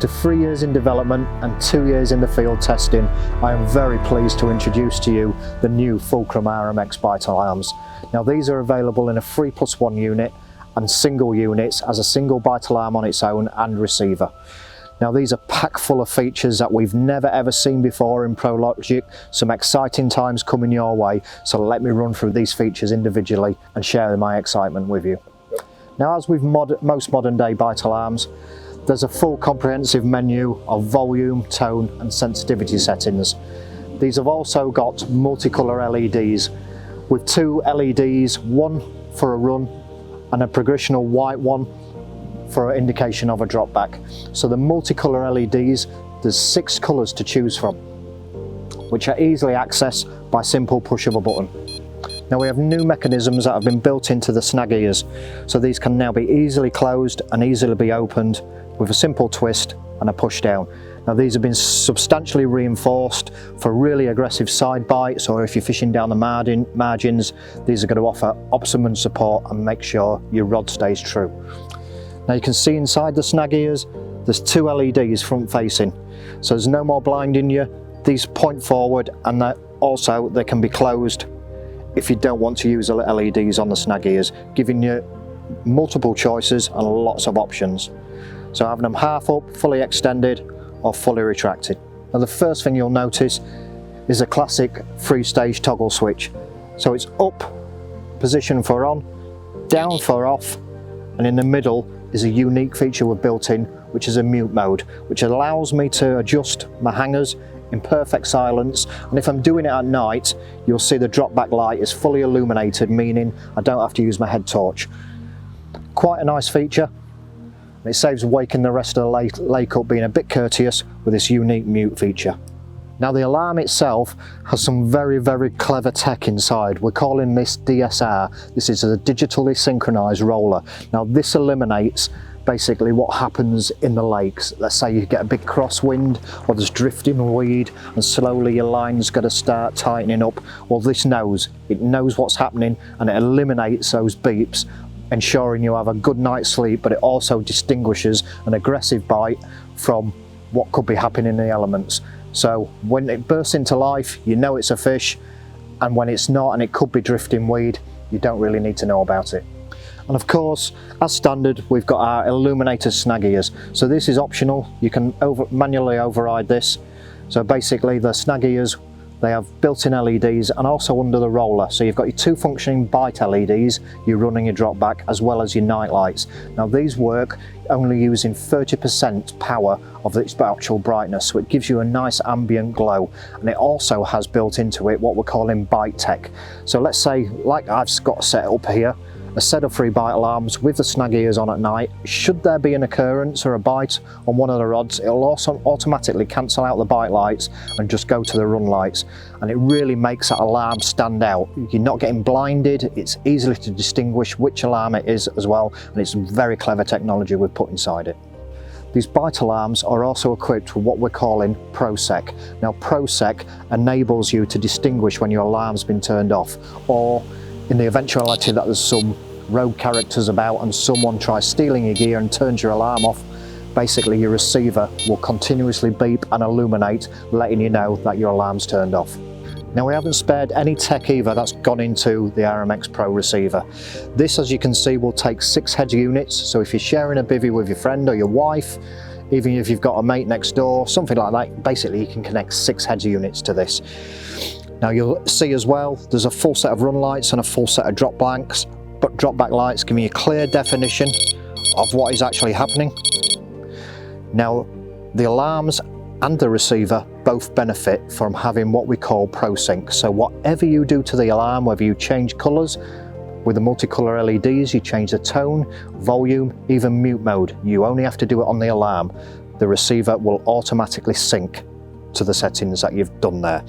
After 3 years in development and 2 years in the field testing, I am very pleased to introduce to you the new Fulcrum RMX bite alarms. Now these are available in a 3+1 unit and single units as a single bite alarm on its own and receiver. Now these are packed full of features that we've never ever seen before in ProLogic. Some exciting times coming your way, so let me run through these features individually and share my excitement with you. Now, as with most modern day bite alarms, there's a full comprehensive menu of volume, tone and sensitivity settings. These have also got multicolour LEDs with 2 LEDs, one for a run and a progressional white one for an indication of a drop back. So the multicolour LEDs, there's 6 colours to choose from, which are easily accessed by simple push of a button. Now we have new mechanisms that have been built into the Snag Ears, so these can now be easily closed and easily be opened with a simple twist and a push down. Now these have been substantially reinforced for really aggressive side bites, or if you're fishing down the margins, these are going to offer optimum support and make sure your rod stays true. Now you can see inside the Snag Ears, there's 2 LEDs front facing, so there's no more blinding you. These point forward, and also they can be closed if you don't want to use the LEDs on the Snag Ears, giving you multiple choices and lots of options. So having them half up, fully extended or fully retracted. Now the first thing you'll notice is a classic 3-stage toggle switch. So it's up, position for on, down for off, and in the middle is a unique feature we've built in, which is a mute mode, which allows me to adjust my hangers in perfect silence, and if I'm doing it at night, you'll see the drop back light is fully illuminated, meaning I don't have to use my head torch. Quite a nice feature. It saves waking the rest of the lake up being a bit courteous with this unique mute feature. Now the alarm itself has some very clever tech inside. We're calling this DSR. This is a digitally synchronized roller. Now this eliminates basically what happens in the lakes. Let's say you get a big crosswind or there's drifting weed and slowly your line's got to start tightening up. Well, this knows. It knows what's happening and it eliminates those beeps, ensuring you have a good night's sleep, but it also distinguishes an aggressive bite from what could be happening in the elements. So when it bursts into life, you know it's a fish, and when it's not and it could be drifting weed, you don't really need to know about it. And of course, as standard, we've got our Illuminator Snag Ears. So this is optional. You can manually override this. So basically the Snag Ears, they have built-in LEDs and also under the roller. So you've got your 2 functioning bite LEDs, your run and your drop back, as well as your night lights. Now these work only using 30% power of its actual brightness, so it gives you a nice ambient glow. And it also has built into it what we're calling Bite-Tec. So let's say, like I've got set up here, a set of 3 bite alarms with the Snag Ears on at night. Should there be an occurrence or a bite on one of the rods, it'll also automatically cancel out the bite lights and just go to the run lights, and it really makes that alarm stand out. You're not getting blinded, it's easily to distinguish which alarm it is as well, and it's very clever technology we've put inside it. These bite alarms are also equipped with what we're calling Prosec. Now Prosec enables you to distinguish when your alarm's been turned off, or in the eventuality that there's some rogue characters about and someone tries stealing your gear and turns your alarm off, basically your receiver will continuously beep and illuminate, letting you know that your alarm's turned off. Now we haven't spared any tech either that's gone into the RMX-Pro receiver. This, as you can see, will take 6 head units, so if you're sharing a bivvy with your friend or your wife, even if you've got a mate next door, something like that, basically you can connect 6 head units to this. Now you'll see as well, there's a full set of run lights and a full set of drop backs, but drop back lights giving you a clear definition of what is actually happening. Now the alarms and the receiver both benefit from having what we call Prosync. So whatever you do to the alarm, whether you change colours with the multicolour LEDs, you change the tone, volume, even mute mode, you only have to do it on the alarm. The receiver will automatically sync to the settings that you've done there.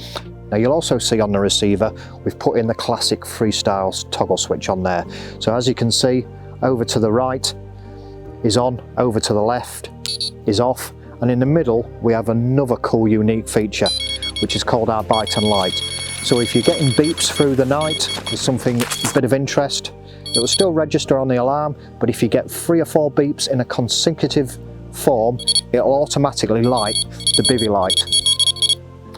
Now you'll also see on the receiver, we've put in the classic freestyle toggle switch on there. So as you can see, over to the right is on, over to the left is off, and in the middle we have another cool unique feature, which is called our Bite and Light. So if you're getting beeps through the night, there's something, a bit of interest, it will still register on the alarm, but if you get 3 or 4 beeps in a consecutive form, it'll automatically light the Bivvy Light.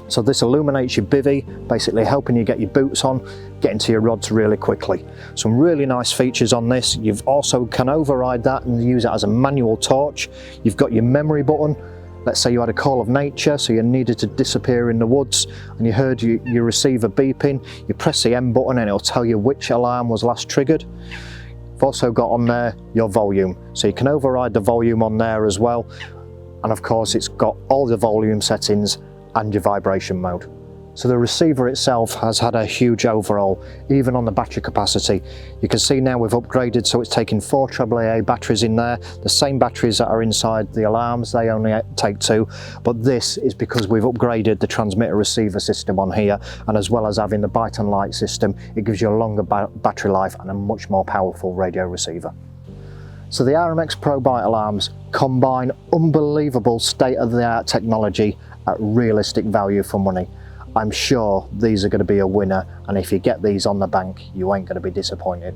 So this illuminates your bivvy, basically helping you get your boots on, getting to your rods really quickly. Some really nice features on this. You've also can override that and use it as a manual torch. You've got your memory button. Let's say you had a call of nature, so you needed to disappear in the woods and you heard your receiver beeping. You press the M button and it'll tell you which alarm was last triggered. You've also got on there your volume, so you can override the volume on there as well. And of course it's got all the volume settings and your vibration mode. So the receiver itself has had a huge overhaul, even on the battery capacity. You can see now we've upgraded, so it's taking 4 AAA batteries in there. The same batteries that are inside the alarms, they only take 2, but this is because we've upgraded the transmitter receiver system on here, and as well as having the Bite and Light system, it gives you a longer battery life and a much more powerful radio receiver. So the RMX-Pro Bite alarms combine unbelievable state-of-the-art technology at realistic value for money. I'm sure these are going to be a winner, and if you get these on the bank, you ain't going to be disappointed.